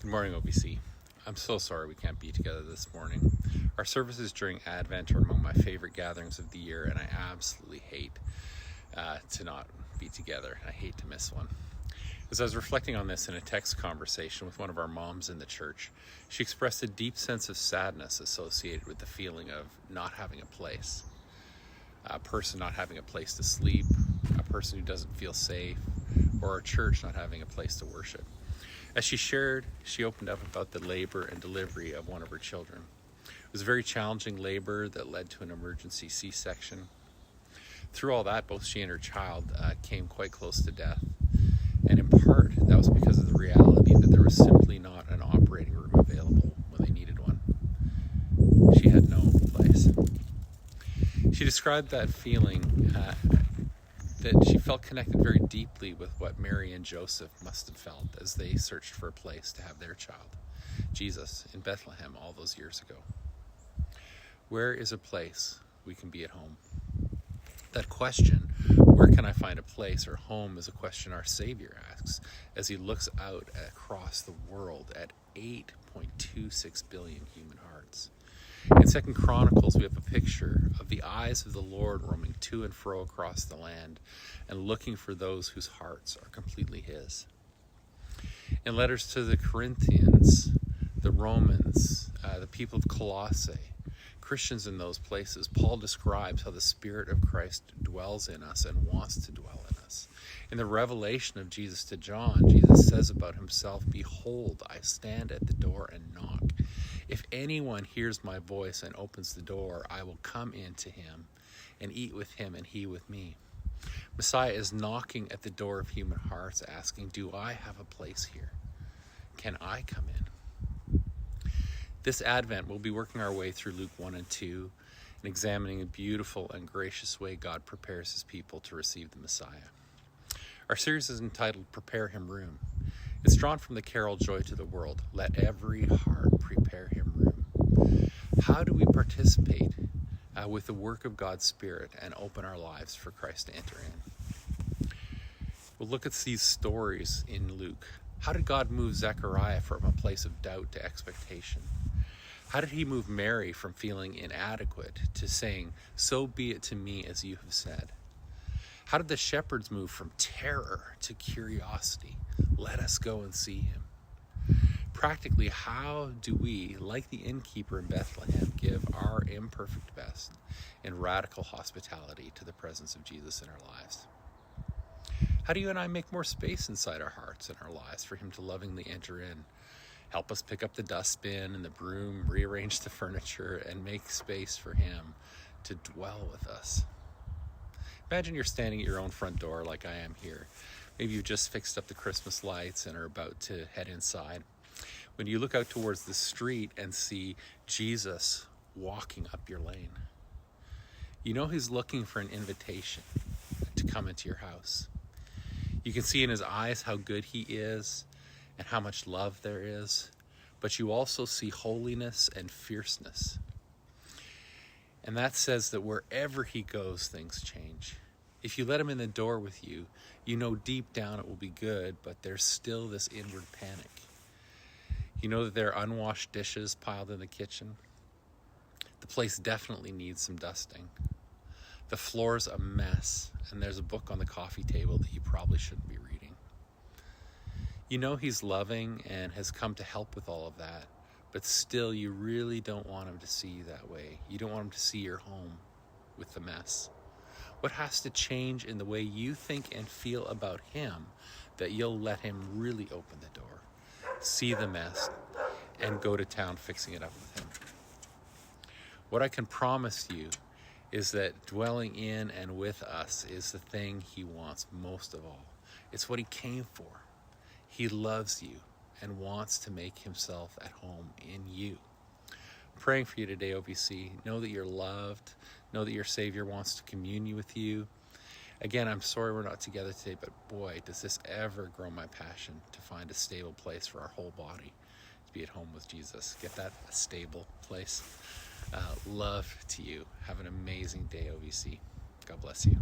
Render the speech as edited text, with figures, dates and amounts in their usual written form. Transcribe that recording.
Good morning, OBC. I'm so sorry we can't be together this morning. Our services during Advent are among my favorite gatherings of the year, and I absolutely hate to not be together. I hate to miss one. As I was reflecting on this in a text conversation with one of our moms in the church, she expressed a deep sense of sadness associated with the feeling of not having a place. A person not having a place to sleep, a person who doesn't feel safe, or a church not having a place to worship. As she shared, she opened up about the labor and delivery of one of her children. It was a very challenging labor that led to an emergency C-section. Through all that, both she and her child came quite close to death. And in part, that was because of the reality that there was simply not an operating room available when they needed one. She had no place. She described that feeling that she felt connected very deeply with what Mary and Joseph must have felt as they searched for a place to have their child, Jesus, in Bethlehem all those years ago. Where is a place we can be at home? That question, where can I find a place or home, is a question our Savior asks as he looks out across the world at 8.26 billion human hearts. In 2 Chronicles, we have a picture of the eyes of the Lord roaming to and fro across the land and looking for those whose hearts are completely his. In letters to the Corinthians, the Romans, the people of Colossae, Christians in those places, Paul describes how the Spirit of Christ dwells in us and wants to dwell in us. In the revelation of Jesus to John, Jesus says about himself, "Behold, I stand at the door and knock. If anyone hears my voice and opens the door, I will come in to him and eat with him and he with me." Messiah is knocking at the door of human hearts, asking, do I have a place here? Can I come in? This Advent, we'll be working our way through Luke 1 and 2 and examining the beautiful and gracious way God prepares his people to receive the Messiah. Our series is entitled Prepare Him Room. It's drawn from the carol Joy to the World, Let Every Heart Prepare Him Room. How do we participate with the work of God's Spirit and open our lives for Christ to enter in? We'll look at these stories in Luke. How did God move Zechariah from a place of doubt to expectation? How did he move Mary from feeling inadequate to saying, "So be it to me as you have said"? How did the shepherds move from terror to curiosity? Let us go and see him. Practically, how do we, like the innkeeper in Bethlehem, give our imperfect best in radical hospitality to the presence of Jesus in our lives? How do you and I make more space inside our hearts and our lives for him to lovingly enter in? Help us pick up the dustbin and the broom, rearrange the furniture, and make space for him to dwell with us. Imagine you're standing at your own front door like I am here. Maybe you've just fixed up the Christmas lights and are about to head inside. When you look out towards the street and see Jesus walking up your lane, you know he's looking for an invitation to come into your house. You can see in his eyes how good he is and how much love there is, but you also see holiness and fierceness. And that says that wherever he goes, things change. If you let him in the door with you, you know deep down it will be good, but there's still this inward panic. You know that there are unwashed dishes piled in the kitchen. The place definitely needs some dusting. The floor's a mess, and there's a book on the coffee table that you probably shouldn't be reading. You know he's loving and has come to help with all of that, but still you really don't want him to see you that way. You don't want him to see your home with the mess. What has to change in the way you think and feel about him that you'll let him really open the door, see the mess, and go to town fixing it up with him? What I can promise you is that dwelling in and with us is the thing he wants most of all. It's what he came for. He loves you and wants to make himself at home in you. I'm praying for you today, OBC. Know that you're loved. Know that your Savior wants to commune with you. Again, I'm sorry we're not together today, but boy, does this ever grow my passion to find a stable place for our whole body to be at home with Jesus. Get that stable place. Love to you. Have an amazing day, OBC. God bless you.